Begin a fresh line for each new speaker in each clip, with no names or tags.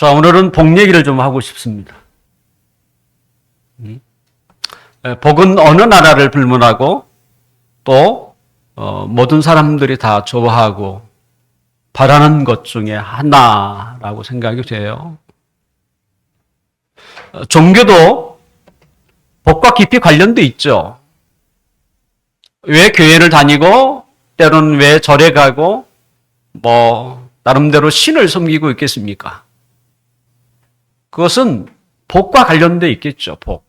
자, 오늘은 복 얘기를 좀 하고 싶습니다. 복은 어느 나라를 불문하고 또 모든 사람들이 다 좋아하고 바라는 것 중에 하나라고 생각이 돼요. 종교도 복과 깊이 관련돼 있죠. 왜 교회를 다니고 때로는 왜 절에 가고 나름대로 신을 섬기고 있겠습니까? 그것은 복과 관련돼 있겠죠. 복.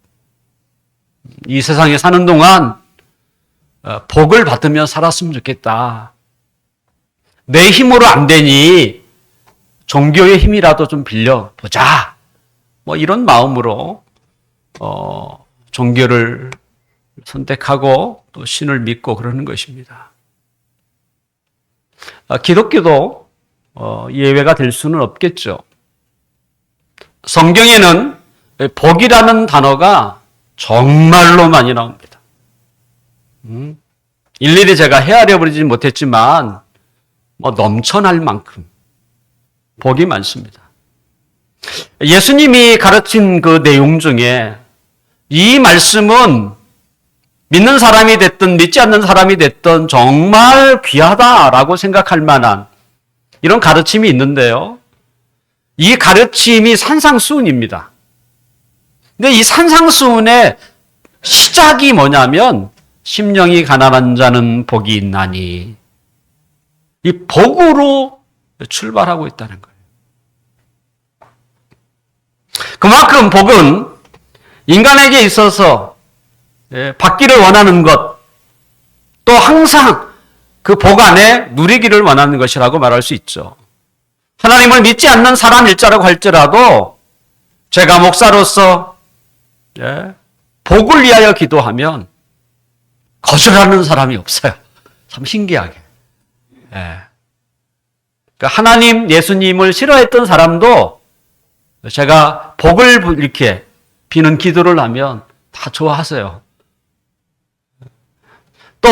이 세상에 사는 동안 복을 받으며 살았으면 좋겠다. 내 힘으로 안 되니 종교의 힘이라도 좀 빌려보자. 이런 마음으로 종교를 선택하고 또 신을 믿고 그러는 것입니다. 기독교도 예외가 될 수는 없겠죠. 성경에는 복이라는 단어가 정말로 많이 나옵니다. 일일이 제가 헤아려 버리지 못했지만 넘쳐날 만큼 복이 많습니다. 예수님이 가르친 그 내용 중에 이 말씀은 믿는 사람이 됐든 믿지 않는 사람이 됐든 정말 귀하다라고 생각할 만한 이런 가르침이 있는데요. 이 가르침이 산상수훈입니다. 근데 이 산상수훈의 시작이 뭐냐면 심령이 가난한 자는 복이 있나니 이 복으로 출발하고 있다는 거예요. 그만큼 복은 인간에게 있어서 받기를 원하는 것, 또 항상 그 복 안에 누리기를 원하는 것이라고 말할 수 있죠. 하나님을 믿지 않는 사람일자라고 할지라도 제가 목사로서 복을 위하여 기도하면 거절하는 사람이 없어요. 참 신기하게. 하나님, 예수님을 싫어했던 사람도 제가 복을 이렇게 비는 기도를 하면 다 좋아하세요. 또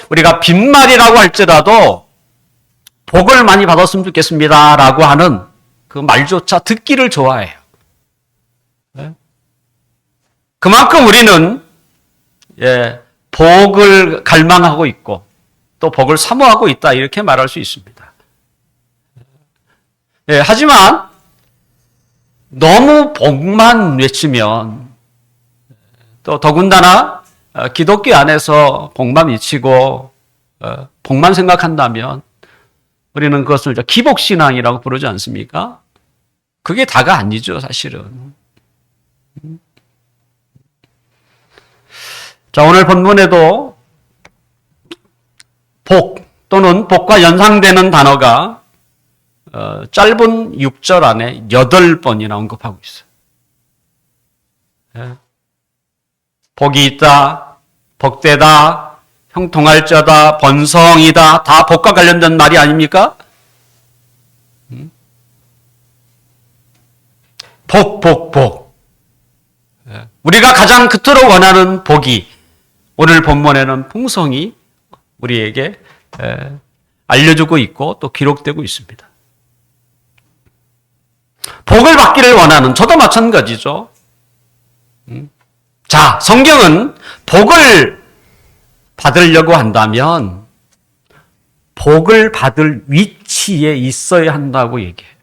우리가 빈말이라고 할지라도 복을 많이 받았으면 좋겠습니다 라고 하는 그 말조차 듣기를 좋아해요. 그만큼 우리는 복을 갈망하고 있고 또 복을 사모하고 있다 이렇게 말할 수 있습니다. 하지만 너무 복만 외치면 또 더군다나 기독교 안에서 복만 외치고 복만 생각한다면 우리는 그것을 기복신앙이라고 부르지 않습니까? 그게 다가 아니죠, 사실은. 자, 오늘 본문에도 복 또는 복과 연상되는 단어가 짧은 6절 안에 8번이나 언급하고 있어요. 복이 있다, 복되다, 형통할자다, 번성이다, 다 복과 관련된 말이 아닙니까? 복. 우리가 가장 그토록 원하는 복이 오늘 본문에는 풍성히 우리에게 알려주고 있고 또 기록되고 있습니다. 복을 받기를 원하는 저도 마찬가지죠. 자, 성경은 복을 받으려고 한다면 복을 받을 위치에 있어야 한다고 얘기해요.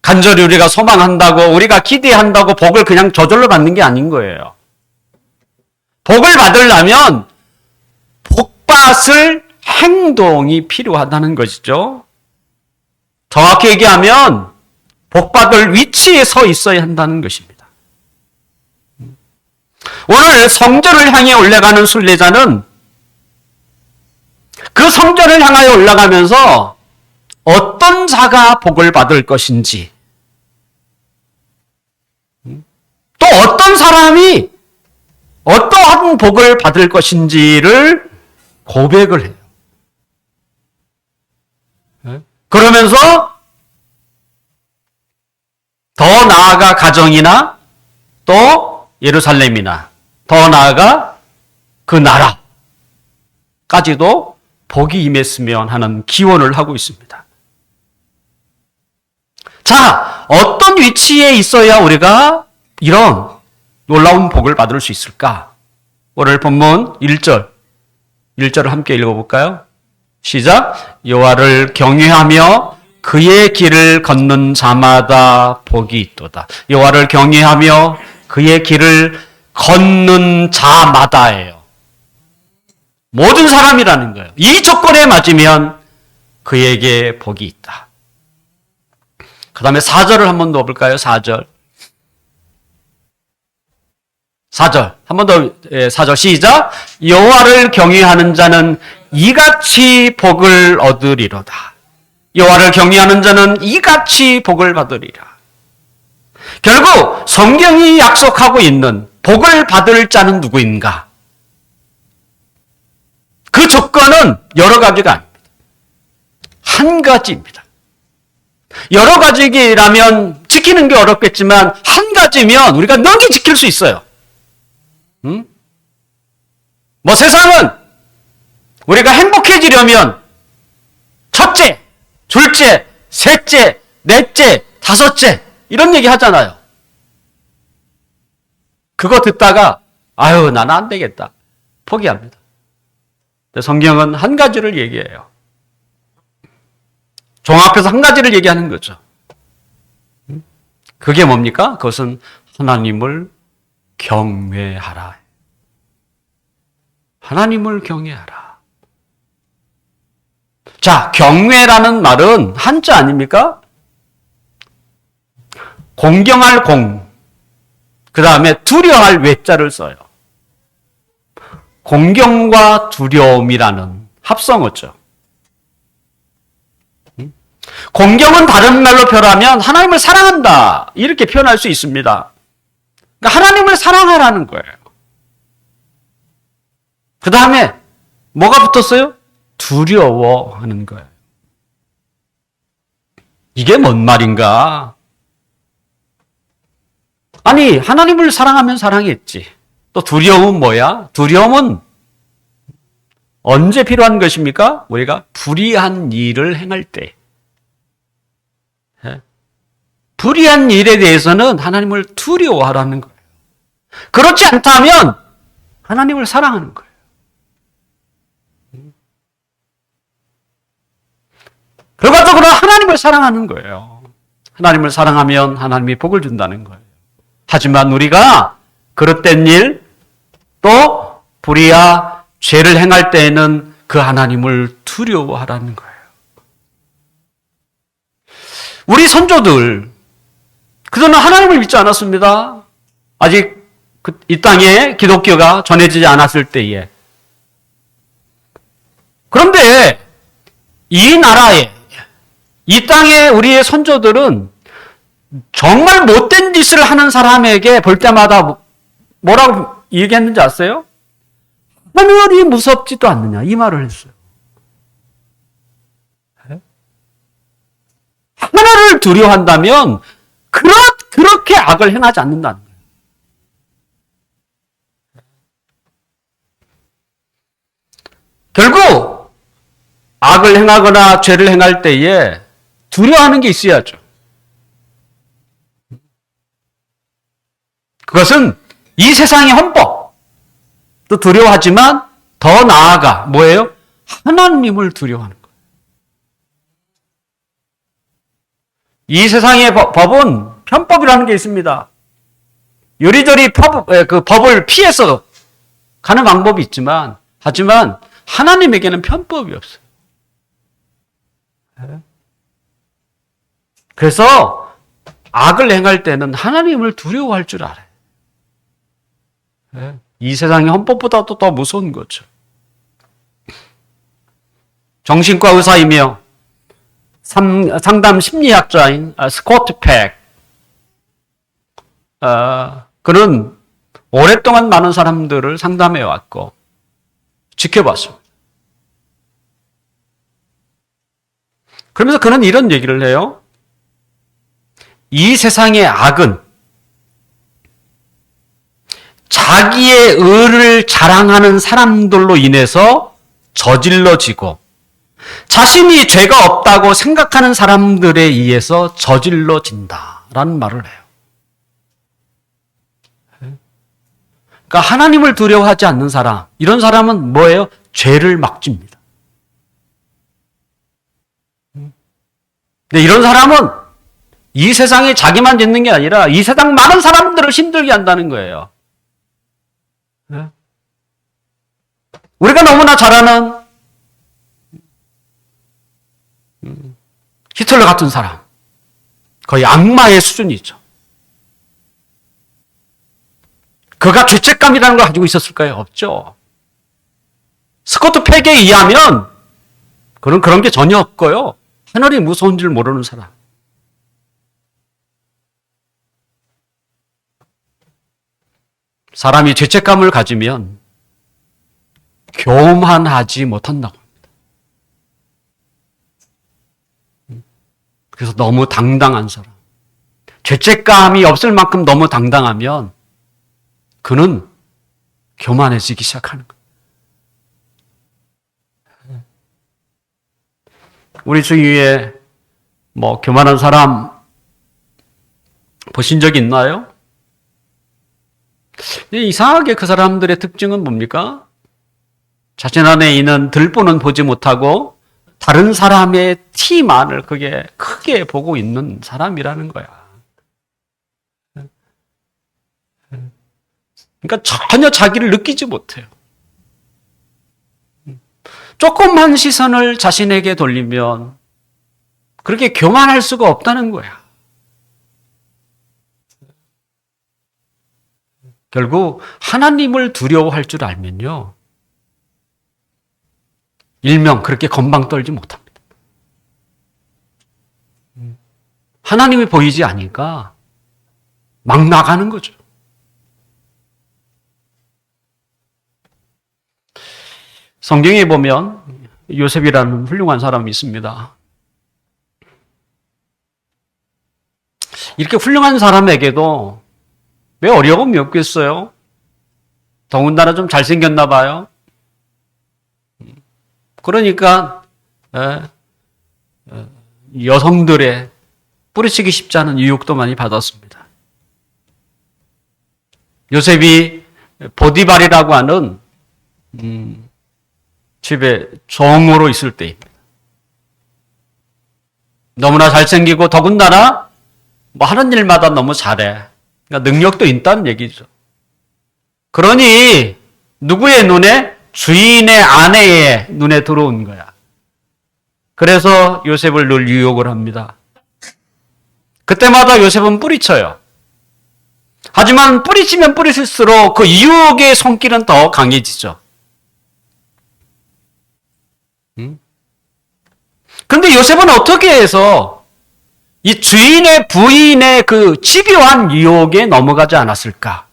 간절히 우리가 소망한다고 우리가 기대한다고 복을 그냥 저절로 받는 게 아닌 거예요. 복을 받으려면 복받을 행동이 필요하다는 것이죠. 정확히 얘기하면 복받을 위치에 서 있어야 한다는 것입니다. 오늘 성전을 향해 올라가는 순례자는 그 성전을 향하여 올라가면서 어떤 자가 복을 받을 것인지 또 어떤 사람이 어떠한 복을 받을 것인지를 고백을 해요. 그러면서 더 나아가 가정이나 또 예루살렘이나 더 나아가 그 나라까지도 복이 임했으면 하는 기원을 하고 있습니다. 자, 어떤 위치에 있어야 우리가 이런 놀라운 복을 받을 수 있을까? 오늘 본문 1절을 함께 읽어볼까요? 시작. 여호와를 경외하며 그의 길을 걷는 자마다 복이 있도다. 여호와를 경외하며 그의 길을 걷는 자마다예요. 모든 사람이라는 거예요. 이 조건에 맞으면 그에게 복이 있다. 그 다음에 4절을 한 번 더 볼까요? 4절. 4절. 한 번 더, 4절 시작. 여호와를 경외하는 자는 이같이 복을 얻으리로다. 여호와를 경외하는 자는 이같이 복을 받으리라. 결국 성경이 약속하고 있는 복을 받을 자는 누구인가? 그 조건은 여러 가지가 아닙니다. 한 가지입니다. 여러 가지라면 지키는 게 어렵겠지만 한 가지면 우리가 능히 지킬 수 있어요. 뭐 세상은 우리가 행복해지려면 첫째, 둘째, 셋째, 넷째, 다섯째 이런 얘기 하잖아요. 그거 듣다가 아유 나는 안 되겠다. 포기합니다. 성경은 한 가지를 얘기해요. 종합해서 한 가지를 얘기하는 거죠. 그게 뭡니까? 그것은 하나님을 경외하라. 하나님을 경외하라. 자, 경외라는 말은 한자 아닙니까? 공경할 공, 그 다음에 두려워할 외자를 써요. 공경과 두려움이라는 합성어죠. 공경은 다른 말로 표현하면 하나님을 사랑한다 이렇게 표현할 수 있습니다. 그러니까 하나님을 사랑하라는 거예요. 그 다음에 뭐가 붙었어요? 두려워하는 거예요. 이게 뭔 말인가? 아니 하나님을 사랑하면 사랑했지. 또 두려움은 뭐야? 두려움은 언제 필요한 것입니까? 우리가 불의한 일을 행할 때. 불의한 일에 대해서는 하나님을 두려워하라는 거예요. 그렇지 않다면 하나님을 사랑하는 거예요. 결과적으로 하나님을 사랑하는 거예요. 하나님을 사랑하면 하나님이 복을 준다는 거예요. 하지만 우리가 그릇된 일, 또 불의야 죄를 행할 때에는 그 하나님을 두려워하라는 거예요. 우리 선조들, 그들은 하나님을 믿지 않았습니다. 아직 이 땅에 기독교가 전해지지 않았을 때에. 그런데 이 나라에, 이 땅에 우리의 선조들은 정말 못된 짓을 하는 사람에게 볼 때마다 뭐라고 얘기했는지 아세요? 하늘이 무섭지도 않느냐 이 말을 했어요. 하나를 두려워한다면 그렇게 악을 행하지 않는다는 거예요. 결국 악을 행하거나 죄를 행할 때에 두려워하는 게 있어야죠. 그것은 이 세상의 헌법도 두려워하지만 더 나아가 뭐예요? 하나님을 두려워하는 거예요. 이 세상의 법은 편법이라는 게 있습니다. 요리조리 그 법을 피해서 가는 방법이 있지만 하지만 하나님에게는 편법이 없어요. 그래서 악을 행할 때는 하나님을 두려워할 줄 알아요. 이 세상의 헌법보다도 더 무서운 거죠. 정신과 의사이며 상담 심리학자인 스코트 팩, 그는 오랫동안 많은 사람들을 상담해 왔고 지켜봤습니다. 그러면서 그는 이런 얘기를 해요. 이 세상의 악은 자기의 의를 자랑하는 사람들로 인해서 저질러지고 자신이 죄가 없다고 생각하는 사람들에 의해서 저질러진다. 라는 말을 해요. 그러니까 하나님을 두려워하지 않는 사람, 이런 사람은 뭐예요? 죄를 막 집니다. 근데 이런 사람은 이 세상에 자기만 짓는 게 아니라 이 세상 많은 사람들을 힘들게 한다는 거예요. 우리가 너무나 잘 아는 히틀러 같은 사람, 거의 악마의 수준이죠. 그가 죄책감이라는 걸 가지고 있었을까요? 없죠. 스코트 팩에 의하면 그는 그런 게 전혀 없고요. 하늘이 무서운 줄 모르는 사람. 사람이 죄책감을 가지면 교만하지 못한다고 합니다. 그래서 너무 당당한 사람. 죄책감이 없을 만큼 너무 당당하면 그는 교만해지기 시작하는 거예요. 우리 주위에 교만한 사람 보신 적 있나요? 이상하게 그 사람들의 특징은 뭡니까? 자신 안에 있는 들보는 보지 못하고 다른 사람의 티만을 그게 크게 보고 있는 사람이라는 거야. 그러니까 전혀 자기를 느끼지 못해요. 조금만 시선을 자신에게 돌리면 그렇게 교만할 수가 없다는 거야. 결국 하나님을 두려워할 줄 알면요, 일명 그렇게 건방 떨지 못합니다. 하나님이 보이지 않으니까 막 나가는 거죠. 성경에 보면 요셉이라는 훌륭한 사람이 있습니다. 이렇게 훌륭한 사람에게도 왜 어려움이 없겠어요? 더군다나 좀 잘생겼나 봐요. 그러니까 여성들의 뿌리치기 쉽지 않은 유혹도 많이 받았습니다. 요셉이 보디발이라고 하는 집에 종으로 있을 때입니다. 너무나 잘생기고 더군다나 하는 일마다 너무 잘해. 그러니까 능력도 있다는 얘기죠. 그러니 누구의 눈에? 주인의 아내의 눈에 들어온 거야. 그래서 요셉을 늘 유혹을 합니다. 그때마다 요셉은 뿌리쳐요. 하지만 뿌리치면 뿌리칠수록 그 유혹의 손길은 더 강해지죠. 그런데 요셉은 어떻게 해서 이 주인의 부인의 그 집요한 유혹에 넘어가지 않았을까?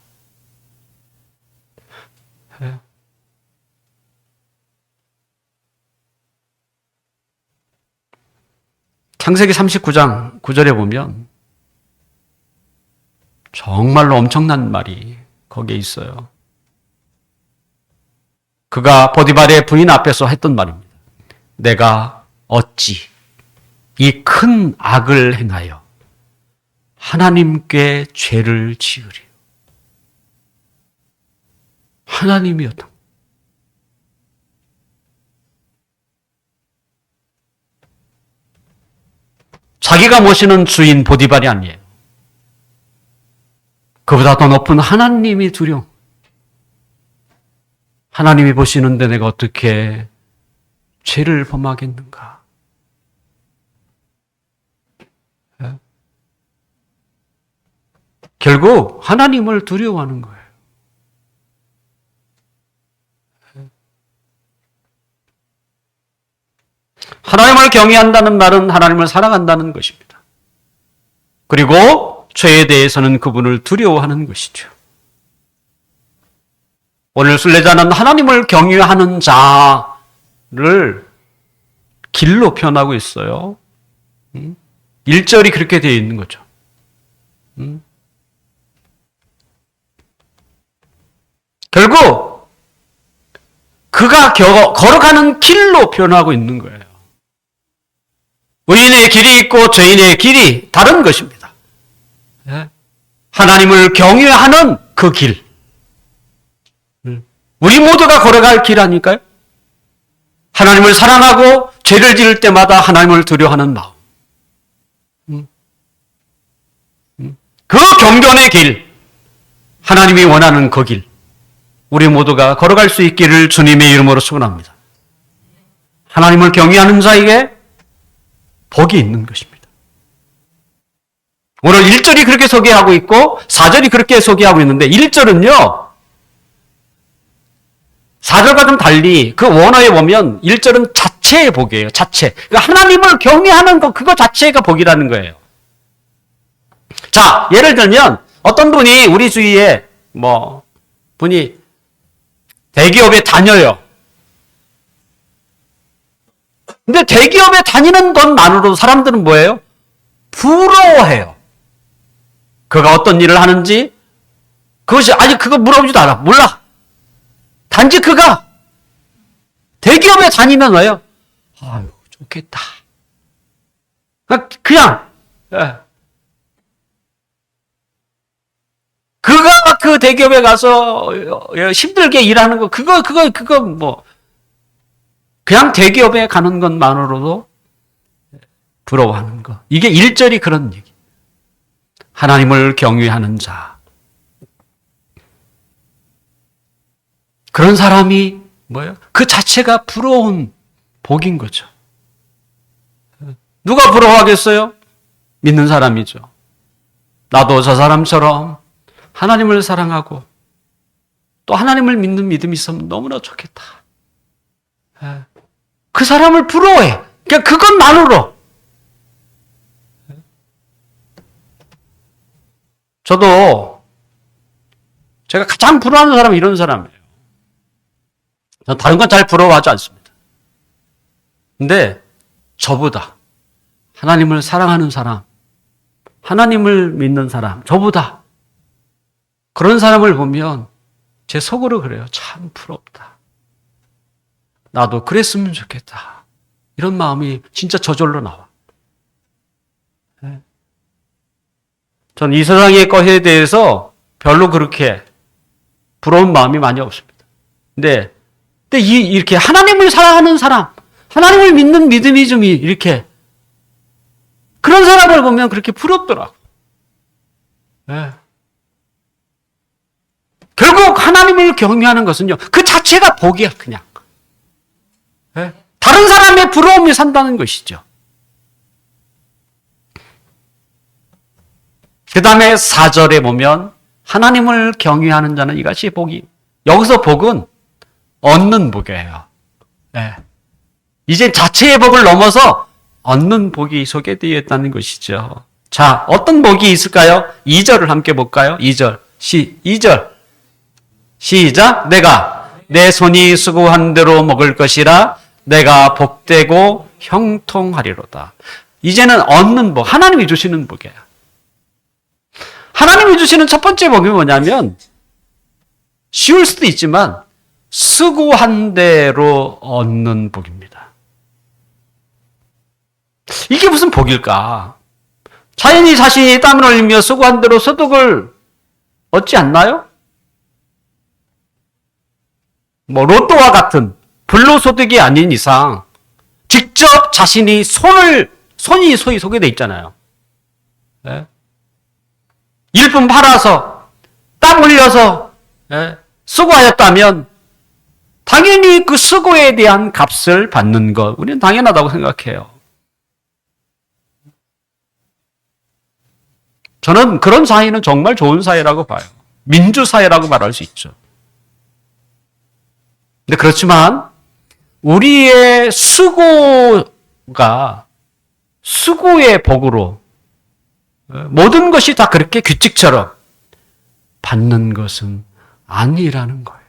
창세기 39장 9절에 보면 정말로 엄청난 말이 거기에 있어요. 그가 보디발의 부인 앞에서 했던 말입니다. 내가 어찌 이 큰 악을 행하여 하나님께 죄를 지으리요. 하나님이었다. 자기가 모시는 주인 보디발이 아니에요. 그보다 더 높은 하나님이 두려워. 하나님이 보시는데 내가 어떻게 죄를 범하겠는가? 결국 하나님을 두려워하는 거예요. 하나님을 경외한다는 말은 하나님을 사랑한다는 것입니다. 그리고 죄에 대해서는 그분을 두려워하는 것이죠. 오늘 순례자는 하나님을 경외하는 자를 길로 표현하고 있어요. 1절이 그렇게 되어 있는 거죠. 결국 그가 걸어가는 길로 표현하고 있는 거예요. 의인의 길이 있고 죄인의 길이 다른 것입니다. 하나님을 경외하는 그 길. 우리 모두가 걸어갈 길 아닐까요? 하나님을 사랑하고 죄를 지을 때마다 하나님을 두려워하는 마음. 그 경건의 길, 하나님이 원하는 그 길, 우리 모두가 걸어갈 수 있기를 주님의 이름으로 축원합니다. 하나님을 경외하는 자에게 복이 있는 것입니다. 오늘 1절이 그렇게 소개하고 있고 4절이 그렇게 소개하고 있는데 1절은요. 4절과 좀 달리 그 원어에 보면 1절은 자체의 복이에요. 자체. 그러니까 하나님을 경외하는 것 그거 자체가 복이라는 거예요. 자, 예를 들면 어떤 분이 우리 주위에 분이 대기업에 다녀요. 근데 대기업에 다니는 것만으로도 사람들은 뭐예요? 부러워해요. 그가 어떤 일을 하는지 그것이 아직 그거 물어보지도 않아. 몰라. 단지 그가 대기업에 다니면 왜요? 아유, 좋겠다. 그냥 그가 그 대기업에 가서 힘들게 일하는 거 그거 그냥 대기업에 가는 것만으로도 부러워하는 거. 이게 1절이 그런 얘기. 하나님을 경외하는 자. 그런 사람이 뭐예요? 그 자체가 부러운 복인 거죠. 누가 부러워하겠어요? 믿는 사람이죠. 나도 저 사람처럼 하나님을 사랑하고 또 하나님을 믿는 믿음이 있으면 너무나 좋겠다. 그 사람을 부러워해. 그냥 그것만으로. 저도 제가 가장 부러워하는 사람은 이런 사람이에요. 저는 다른 건 잘 부러워하지 않습니다. 근데 저보다 하나님을 사랑하는 사람, 하나님을 믿는 사람, 저보다 그런 사람을 보면 제 속으로 그래요. 참 부럽다. 나도 그랬으면 좋겠다. 이런 마음이 진짜 저절로 나와. 전 이 세상의 것에 대해서 별로 그렇게 부러운 마음이 많이 없습니다. 근데 이렇게 하나님을 사랑하는 사람, 하나님을 믿는 믿음이 좀 이렇게 그런 사람을 보면 그렇게 부럽더라고. 결국 하나님을 경외하는 것은요, 그 자체가 복이야, 그냥. 다른 사람의 부러움이 산다는 것이죠. 그 다음에 4절에 보면 하나님을 경외하는 자는 이것이 복이. 여기서 복은 얻는 복이에요. 이제 자체의 복을 넘어서 얻는 복이 소개되어 있다는 것이죠. 자, 어떤 복이 있을까요? 2절을 함께 볼까요? 2절. 2절. 시작. 내가 내 손이 수고한 대로 먹을 것이라 내가 복되고 형통하리로다. 이제는 얻는 복, 하나님이 주시는 복이에요. 하나님이 주시는 첫 번째 복이 뭐냐면 쉬울 수도 있지만 수고한 대로 얻는 복입니다. 이게 무슨 복일까? 자신이 땀을 흘리며 수고한 대로 소득을 얻지 않나요? 로또와 같은 불로소득이 아닌 이상 직접 자신이 손이 소개되어 있잖아요. 일품 팔아서 땀 흘려서 수고하였다면 당연히 그 수고에 대한 값을 받는 것 우리는 당연하다고 생각해요. 저는 그런 사회는 정말 좋은 사회라고 봐요. 민주사회라고 말할 수 있죠. 근데 그렇지만 우리의 수고가 수고의 복으로 모든 것이 다 그렇게 규칙처럼 받는 것은 아니라는 거예요.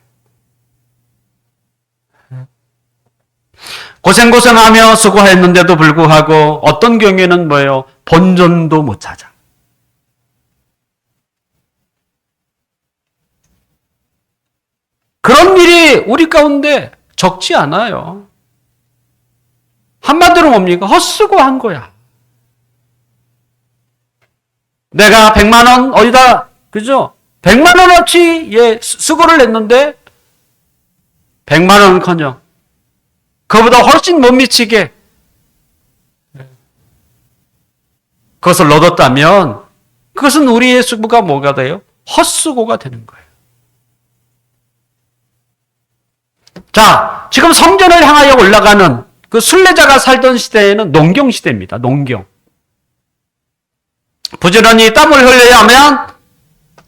고생하며 수고했는데도 불구하고 어떤 경우에는 뭐예요? 본전도 못 찾아. 그런 일이 우리 가운데 적지 않아요. 한마디로 뭡니까? 헛수고한 거야. 내가 100만 원 어디다, 그죠? 100만 원어치 수고를 했는데 100만 원은커녕 그보다 훨씬 못 미치게 그것을 얻었다면 그것은 우리의 수고가 뭐가 돼요? 헛수고가 되는 거예요. 자, 지금 성전을 향하여 올라가는 그 순례자가 살던 시대에는 농경 시대입니다. 농경. 부지런히 땀을 흘려야 하면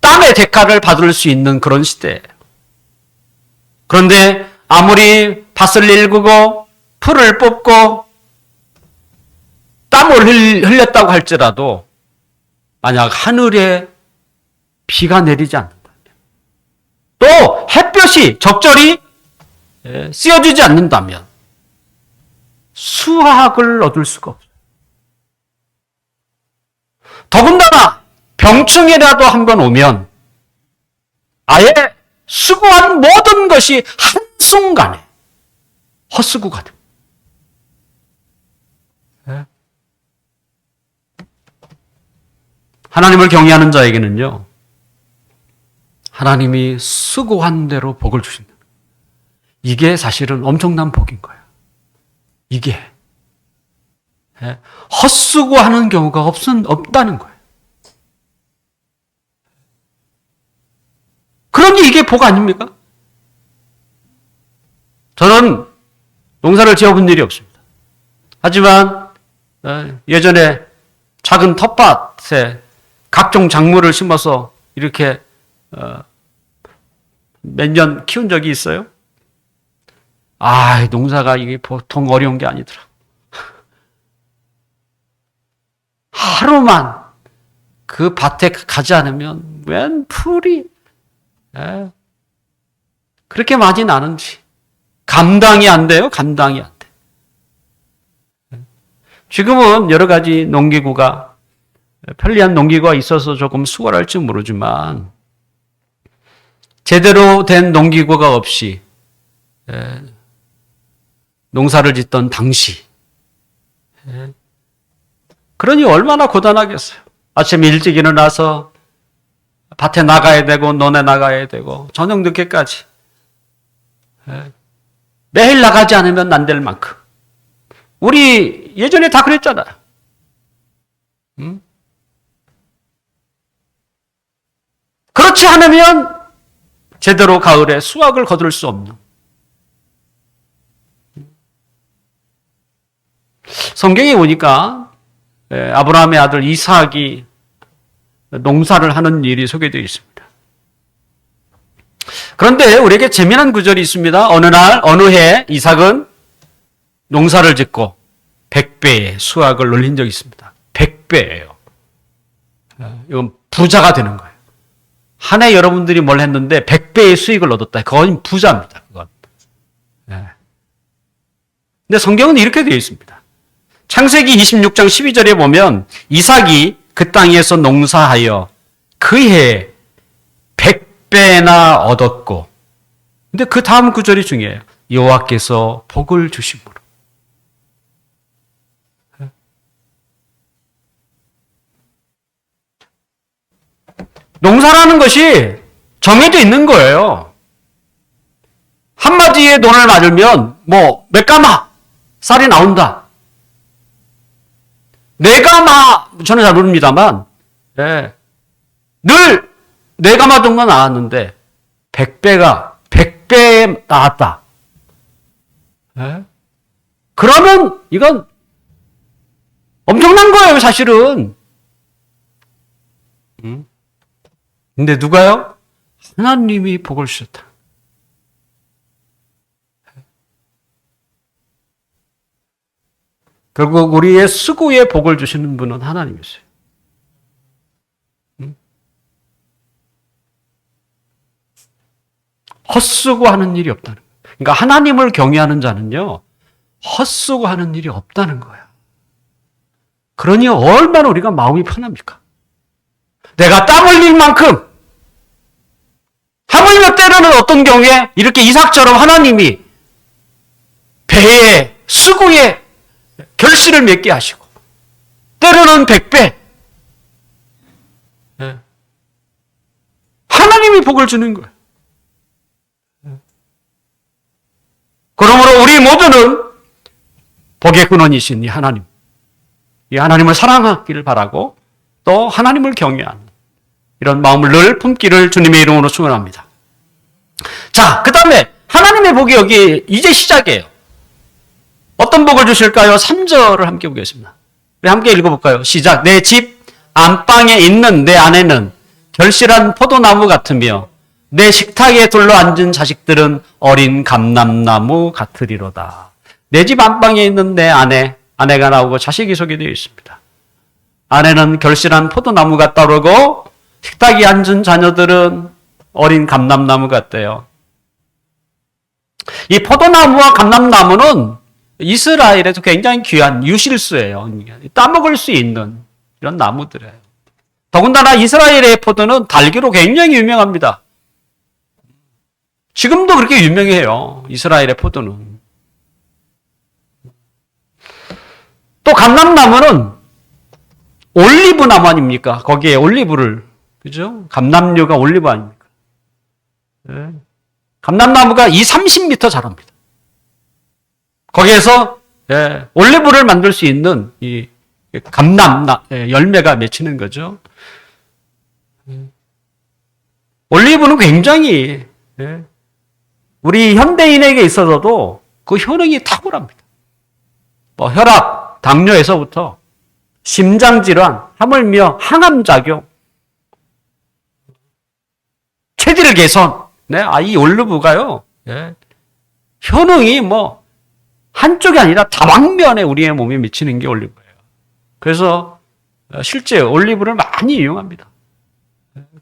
땀의 대가를 받을 수 있는 그런 시대예요. 그런데 아무리 밭을 일구고 풀을 뽑고 땀을 흘렸다고 할지라도 만약 하늘에 비가 내리지 않는다면 또 햇볕이 적절히 씌어주지 않는다면 수확을 얻을 수가 없어요. 더군다나 병충해라도 한번 오면 아예 수고한 모든 것이 한순간에 헛수고가 됩니다. 하나님을 경외하는 자에게는요, 하나님이 수고한 대로 복을 주신다. 이게 사실은 엄청난 복인 거예요. 이게 헛수고하는 경우가 없다는 거예요. 그러니 이게 복 아닙니까? 저는 농사를 지어본 일이 없습니다. 하지만 예전에 작은 텃밭에 각종 작물을 심어서 이렇게 몇 년 키운 적이 있어요. 농사가 이게 보통 어려운 게 아니더라. 하루만 그 밭에 가지 않으면 웬 풀이 그렇게 많이 나는지 감당이 안 돼요. 감당이 안 돼. 지금은 여러 가지 농기구가 편리한 농기구가 있어서 조금 수월할지 모르지만 제대로 된 농기구가 없이 농사를 짓던 당시 그러니 얼마나 고단하겠어요. 아침에 일찍 일어나서 밭에 나가야 되고 논에 나가야 되고 저녁 늦게까지 매일 나가지 않으면 안 될 만큼 우리 예전에 다 그랬잖아요. 그렇지 않으면 제대로 가을에 수확을 거둘 수 없는. 성경에 보니까 아브라함의 아들 이삭이 농사를 하는 일이 소개되어 있습니다. 그런데 우리에게 재미난 구절이 있습니다. 어느 날 어느 해 이삭은 농사를 짓고 100배의 수확을 올린 적이 있습니다. 100배예요. 이건 부자가 되는 거예요. 한 해 여러분들이 뭘 했는데 100배의 수익을 얻었다. 그건 부자입니다. 그건. 근데 성경은 이렇게 되어 있습니다. 창세기 26장 12절에 보면 이삭이 그 땅에서 농사하여 그 해에 100배나 얻었고, 근데 그 다음 구절이 중요해요. 여호와께서 복을 주심으로. 농사라는 것이 정해져 있는 거예요. 한 마디의 논을 맞으면 몇 가마 쌀이 나온다. 네 가마 저는 잘 모릅니다만 늘 네 가마 정도 나왔는데 100배 나왔다. 그러면 이건 엄청난 거예요, 사실은. 근데 누가요? 하나님이 복을 주셨다. 결국 우리의 수고에 복을 주시는 분은 하나님이세요. 헛수고하는 일이 없다는 거예요. 그러니까 하나님을 경외하는 자는요, 헛수고하는 일이 없다는 거야. 그러니 얼마나 우리가 마음이 편합니까? 내가 땀 흘릴 만큼, 하물며 때로는 어떤 경우에 이렇게 이삭처럼 하나님이 배에, 수고에 결실을 맺게 하시고, 때로는 100배, 하나님이 복을 주는 거예요. 그러므로 우리 모두는 복의 근원이신 이 하나님을 사랑하기를 바라고 또 하나님을 경외하는 이런 마음을 늘 품기를 주님의 이름으로 축원합니다. 자, 그 다음에 하나님의 복이 여기 이제 시작이에요. 어떤 복을 주실까요? 3절을 함께 보겠습니다. 우리 함께 읽어볼까요? 시작. 내 집 안방에 있는 내 아내는 결실한 포도나무 같으며 내 식탁에 둘러앉은 자식들은 어린 감람나무 같으리로다. 내 집 안방에 있는 내 아내가 나오고 자식이 소개되어 있습니다. 아내는 결실한 포도나무 같다고 식탁에 앉은 자녀들은 어린 감람나무 같대요. 이 포도나무와 감람나무는 이스라엘에서 굉장히 귀한 유실수예요. 따먹을 수 있는 이런 나무들이에요. 더군다나 이스라엘의 포도는 달기로 굉장히 유명합니다. 지금도 그렇게 유명해요. 이스라엘의 포도는. 또 감람나무는 올리브 나무 아닙니까? 거기에 올리브를, 그죠? 감람류가 올리브 아닙니까? 네. 감람나무가 30m 자랍니다. 거기에서 올리브를 만들 수 있는 이 열매가 맺히는 거죠. 올리브는 굉장히 우리 현대인에게 있어서도 그 효능이 탁월합니다. 뭐 혈압, 당뇨에서부터 심장질환, 하물며 항암작용, 체질 개선. 이 올리브가요, 효능이 뭐 한쪽이 아니라 다방면에 우리의 몸에 미치는 게 올리브예요. 그래서 실제 올리브를 많이 이용합니다.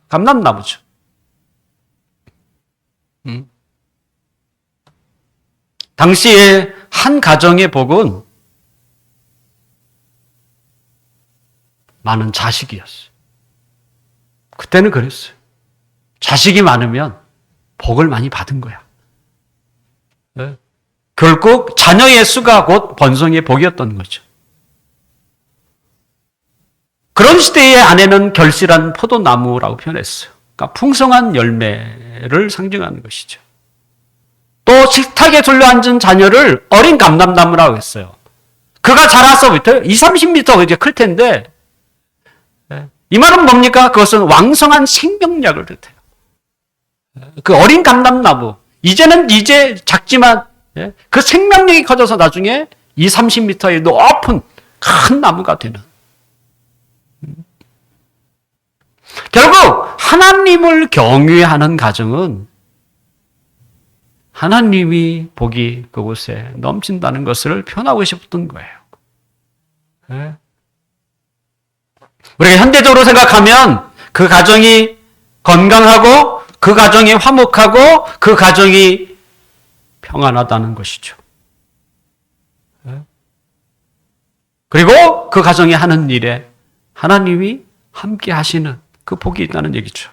감람나무죠. 당시에 한 가정의 복은 많은 자식이었어요. 그때는 그랬어요. 자식이 많으면 복을 많이 받은 거야. 결국 자녀의 수가 곧 번성의 복이었던 거죠. 그런 시대의 아내는 결실한 포도나무라고 표현했어요. 그러니까 풍성한 열매를 상징하는 것이죠. 또 식탁에 둘러앉은 자녀를 어린 감람나무라고 했어요. 그가 자라서부터 20-30m 이제 클 텐데, 이 말은 뭡니까? 그것은 왕성한 생명력을 뜻해요. 그 어린 감람나무, 이제는 작지만 그 생명력이 커져서 나중에 20-30m의 높은 큰 나무가 되는. 결국 하나님을 경외하는 가정은 하나님이 복이 그곳에 넘친다는 것을 표현하고 싶었던 거예요. 우리가 현대적으로 생각하면 그 가정이 건강하고 그 가정이 화목하고 그 가정이 평안하다는 것이죠. 그리고 그 가정이 하는 일에 하나님이 함께 하시는 그 복이 있다는 얘기죠.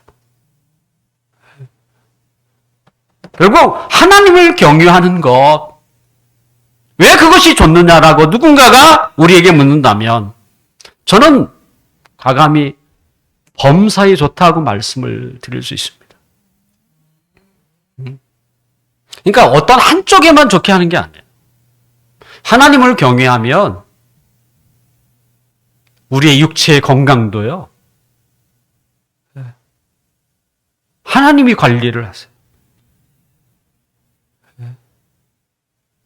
결국 하나님을 경유하는 것, 왜 그것이 좋느냐라고 누군가가 우리에게 묻는다면 저는 과감히 범사에 좋다고 말씀을 드릴 수 있습니다. 그러니까 어떤 한쪽에만 좋게 하는 게 아니에요. 하나님을 경외하면 우리의 육체의 건강도요, 하나님이 관리를 하세요.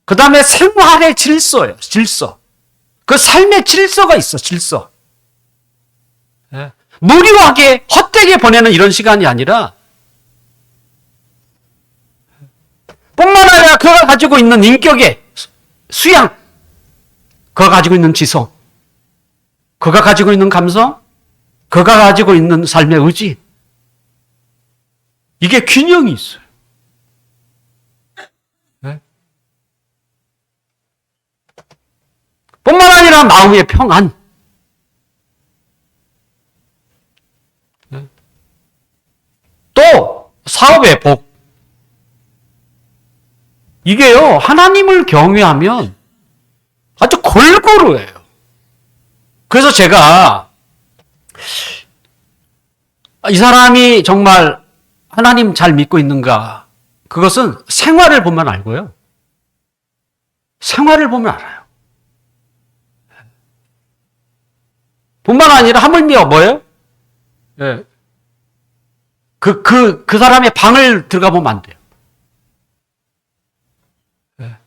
그 다음에 생활의 질서예요. 질서. 그 삶의 질서가 있어. 질서. 무료하게 헛되게 보내는 이런 시간이 아니라 뿐만 아니라 그가 가지고 있는 인격의 수양, 그가 가지고 있는 지성, 그가 가지고 있는 감성, 그가 가지고 있는 삶의 의지, 이게 균형이 있어요. 뿐만 아니라 마음의 평안, 또 사업의 복, 이게요, 하나님을 경외하면 아주 골고루 해요. 그래서 제가 이 사람이 정말 하나님 잘 믿고 있는가? 그것은 생활을 보면 알고요. 생활을 보면 알아요. 뿐만 아니라 하물며 뭐예요? 예. 그 사람의 방을 들어가 보면 안 돼요. 예.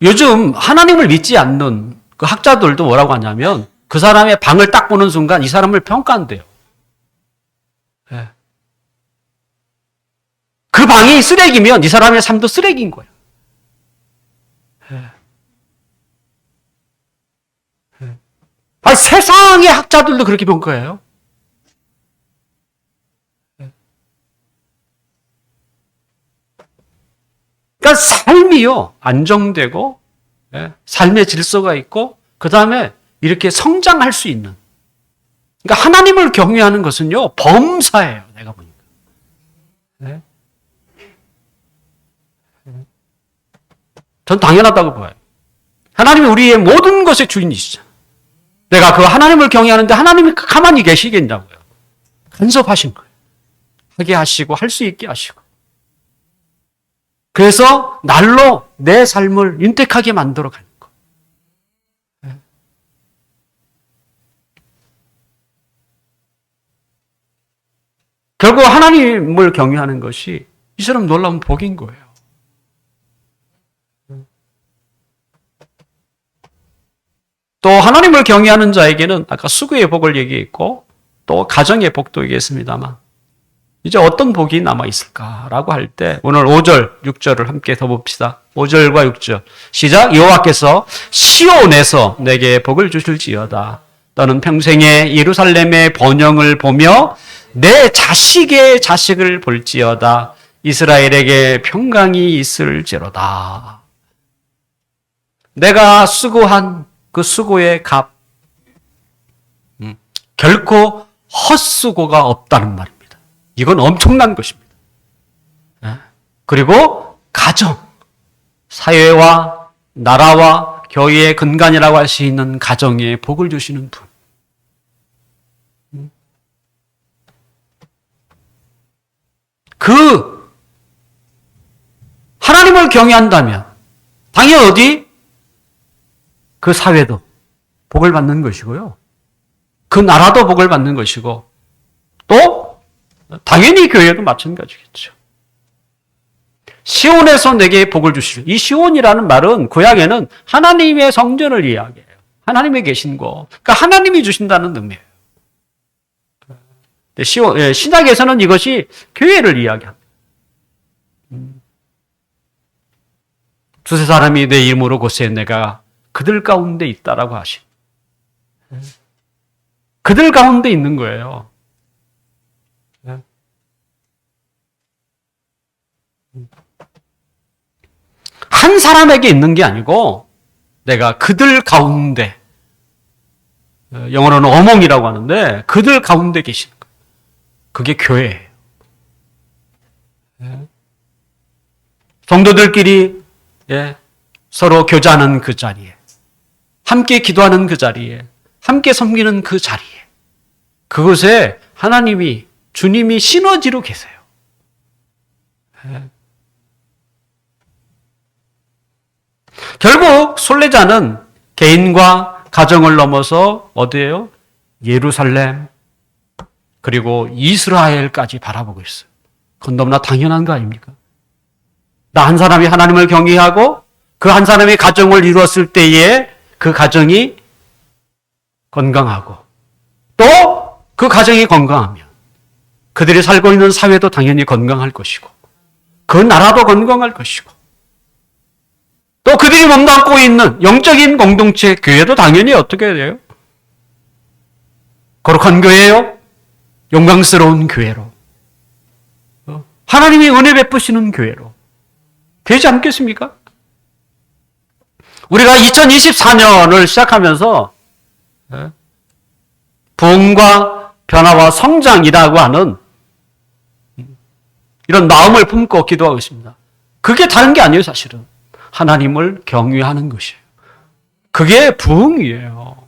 요즘 하나님을 믿지 않는 그 학자들도 뭐라고 하냐면 그 사람의 방을 딱 보는 순간 이 사람을 평가한대요. 예. 그 방이 쓰레기면 이 사람의 삶도 쓰레기인 거예요. 예. 예. 아니, 세상의 학자들도 그렇게 평가해요. 그러니까 삶이요, 안정되고, 예, 삶의 질서가 있고, 그 다음에 이렇게 성장할 수 있는. 그러니까 하나님을 경외하는 것은요, 범사예요, 내가 보니까. 예? 전 당연하다고 봐요. 하나님이 우리의 모든 것의 주인이시죠. 내가 그 하나님을 경외하는데 하나님이 가만히 계시겠냐고요. 간섭하신 거예요. 하게 하시고, 할 수 있게 하시고. 그래서 날로 내 삶을 윤택하게 만들어 가는 거. 결국 하나님을 경외하는 것이 이처럼 놀라운 복인 거예요. 또 하나님을 경외하는 자에게는 아까 수고의 복을 얘기했고 또 가정의 복도 얘기했습니다만 이제 어떤 복이 남아있을까라고 할 때 오늘 5절, 6절을 함께 더 봅시다. 5절과 6절 시작. 여호와께서 시온에서 내게 복을 주실지어다. 너는 평생에 예루살렘의 번영을 보며 내 자식의 자식을 볼지어다. 이스라엘에게 평강이 있을지로다. 내가 수고한 그 수고의 값 결코 헛수고가 없다는 말입니다. 이건 엄청난 것입니다. 그리고 가정, 사회와 나라와 교회의 근간이라고 할 수 있는 가정에 복을 주시는 분. 그 하나님을 경외한다면 당연히 어디? 그 사회도 복을 받는 것이고요. 그 나라도 복을 받는 것이고 또 당연히 교회도 마찬가지겠죠. 시온에서 내게 복을 주시리. 이 시온이라는 말은 구약에는 하나님의 성전을 이야기해요. 하나님의 계신 곳. 그러니까 하나님이 주신다는 의미예요. 신약에서는 이것이 교회를 이야기합니다. 두세 사람이 내 이름으로 곳에 내가 그들 가운데 있다라고 하신. 그들 가운데 있는 거예요. 한 사람에게 있는 게 아니고 내가 그들 가운데, 영어로는 어몽이라고 하는데 그들 가운데 계시는 거예요. 그게 교회예요. 성도들끼리 서로 교제하는 그 자리에, 함께 기도하는 그 자리에, 함께 섬기는 그 자리에, 그곳에 하나님이, 주님이 시너지로 계세요. 결국 순례자는 개인과 가정을 넘어서 어디예요? 예루살렘 그리고 이스라엘까지 바라보고 있어요. 그건 너무나 당연한 거 아닙니까? 나 한 사람이 하나님을 경외하고 그 한 사람이 가정을 이루었을 때에 그 가정이 건강하고 또 그 가정이 건강하면 그들이 살고 있는 사회도 당연히 건강할 것이고 그 나라도 건강할 것이고 또 그들이 몸담고 있는 영적인 공동체 교회도 당연히 어떻게 돼요? 거룩한 교회요? 영광스러운 교회로 하나님이 은혜 베푸시는 교회로 되지 않겠습니까? 우리가 2024년을 시작하면서 부흥과 변화와 성장이라고 하는 이런 마음을 품고 기도하고 있습니다. 그게 다른 게 아니에요, 사실은. 하나님을 경외하는 것이에요. 그게 부흥이에요.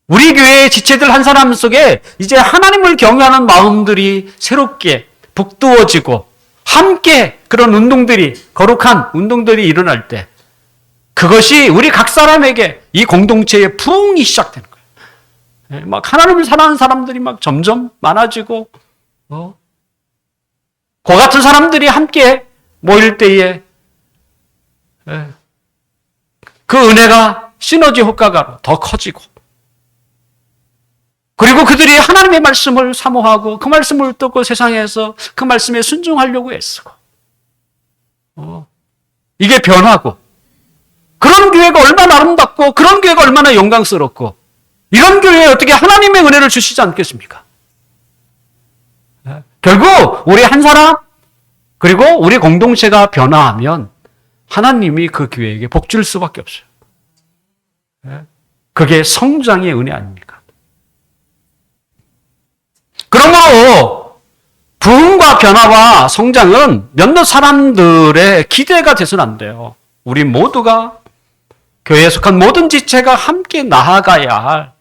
우리 교회에 교회의 지체들 한 사람 속에 이제 하나님을 경외하는 마음들이 새롭게 북두어지고 함께 그런 운동들이, 거룩한 운동들이 일어날 때 그것이 우리 각 사람에게 이 공동체의 부흥이 시작되는 거예요. 막 하나님을 사랑하는 사람들이 막 점점 많아지고, 그 같은 사람들이 함께 모일 때에 그 은혜가 시너지 효과가 더 커지고, 그리고 그들이 하나님의 말씀을 사모하고 그 말씀을 듣고 세상에서 그 말씀에 순종하려고 애쓰고, 이게 변하고, 그런 교회가 얼마나 아름답고 그런 교회가 얼마나 영광스럽고, 이런 교회에 어떻게 하나님의 은혜를 주시지 않겠습니까? 결국 우리 한 사람 그리고 우리 공동체가 변화하면 하나님이 그 교회에게 복 줄 수밖에 없어요. 그게 성장의 은혜 아닙니까? 그러므로 부흥과 변화와 성장은 몇몇 사람들의 기대가 돼서는 안 돼요. 우리 모두가, 교회에 속한 모든 지체가 함께 나아가야 할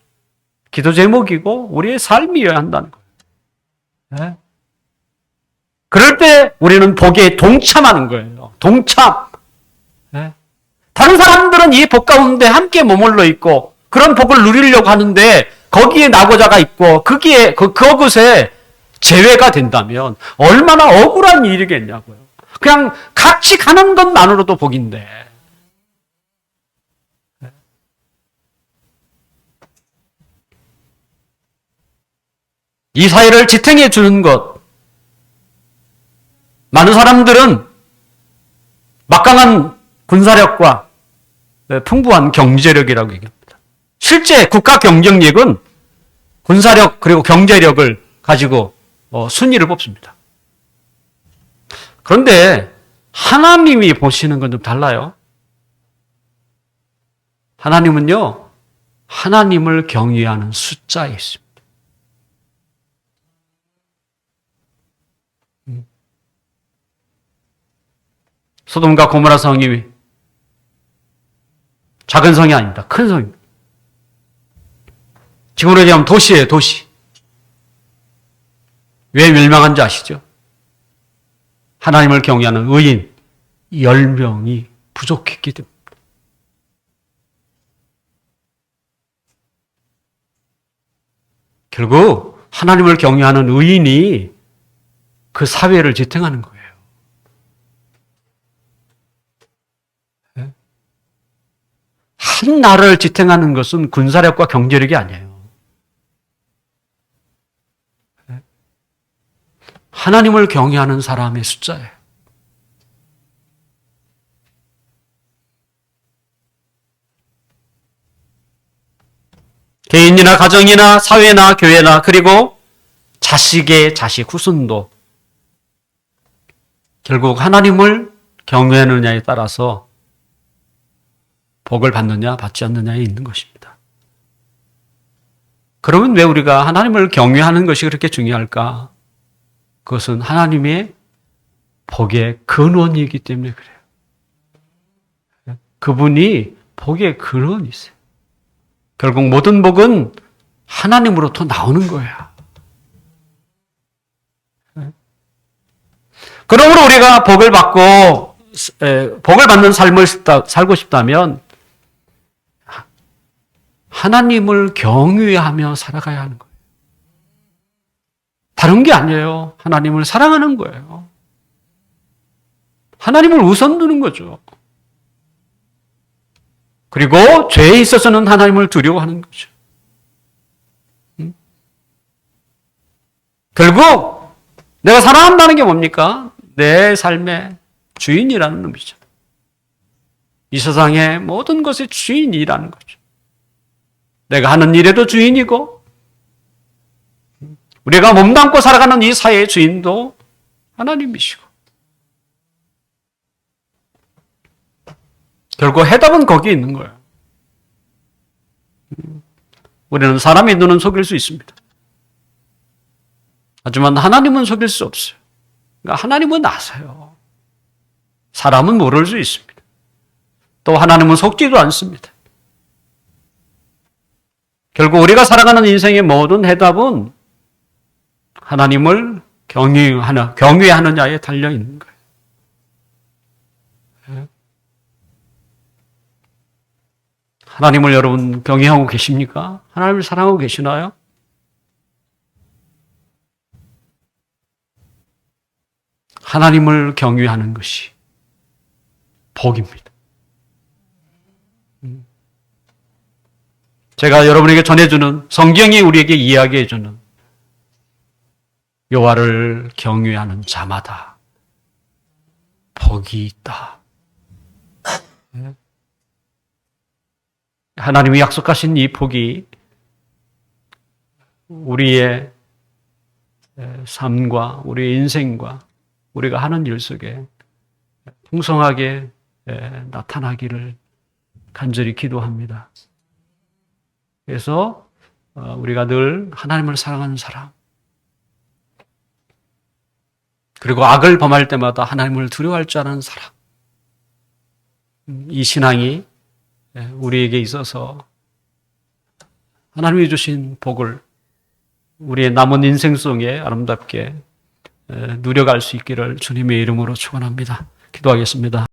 기도 제목이고 우리의 삶이어야 한다는 거예요. 그럴 때 우리는 복에 동참하는 거예요. 동참. 다른 사람들은 이 복 가운데 함께 머물러 있고 그런 복을 누리려고 하는데 거기에 낙오자가 있고 그곳에 제외가 된다면 얼마나 억울한 일이겠냐고요. 그냥 같이 가는 것만으로도 복인데. 이 사회를 지탱해 주는 것. 많은 사람들은 막강한 군사력과 풍부한 경제력이라고 얘기합니다. 실제 국가 경쟁력은 군사력 그리고 경제력을 가지고 순위를 뽑습니다. 그런데 하나님이 보시는 건 좀 달라요. 하나님은요, 하나님을 경외하는 숫자에 있습니다. 소돔과 고모라 성이 작은 성이 아닙니다. 큰 성입니다. 지금으로 얘기하면 도시예요, 도시. 왜 멸망한지 아시죠? 하나님을 경외하는 의인 10명이 부족했기 때문입니다. 결국 하나님을 경외하는 의인이 그 사회를 지탱하는 거예요. 한 나라를 지탱하는 것은 군사력과 경제력이 아니에요. 하나님을 경외하는 사람의 숫자예요. 개인이나 가정이나 사회나 교회나 그리고 자식의 자식 후손도 결국 하나님을 경외하느냐에 따라서 복을 받느냐 받지 않느냐에 있는 것입니다. 그러면 왜 우리가 하나님을 경외하는 것이 그렇게 중요할까? 그것은 하나님의 복의 근원이기 때문에 그래요. 그분이 복의 근원이세요. 결국 모든 복은 하나님으로부터 나오는 거야. 그러므로 우리가 복을 받는 삶을 살고 싶다면 하나님을 경외하며 살아가야 하는 거예요. 다른 게 아니에요. 하나님을 사랑하는 거예요. 하나님을 우선 두는 거죠. 그리고 죄에 있어서는 하나님을 두려워하는 거죠. 결국 내가 사랑한다는 게 뭡니까? 내 삶의 주인이라는 의미죠. 이 세상의 모든 것의 주인이라는 거죠. 내가 하는 일에도 주인이고 우리가 몸담고 살아가는 이 사회의 주인도 하나님이시고 결국 해답은 거기에 있는 거예요. 우리는 사람의 눈은 속일 수 있습니다. 하지만 하나님은 속일 수 없어요. 그러니까 하나님은 아세요. 사람은 모를 수 있습니다. 또 하나님은 속지도 않습니다. 결국 우리가 살아가는 인생의 모든 해답은 하나님을 경외하느냐에 달려 있는 거예요. 하나님을 여러분 경외하고 계십니까? 하나님을 사랑하고 계시나요? 하나님을 경외하는 것이 복입니다. 제가 여러분에게 전해주는 성경이 우리에게 이야기해주는 여호와를 경외하는 자마다 복이 있다. 하나님이 약속하신 이 복이 우리의 삶과 우리의 인생과 우리가 하는 일 속에 풍성하게 나타나기를 간절히 기도합니다. 그래서 우리가 늘 하나님을 사랑하는 사람, 그리고 악을 범할 때마다 하나님을 두려워할 줄 아는 사람, 이 신앙이 우리에게 있어서 하나님이 주신 복을 우리의 남은 인생 속에 아름답게 누려갈 수 있기를 주님의 이름으로 축원합니다. 기도하겠습니다.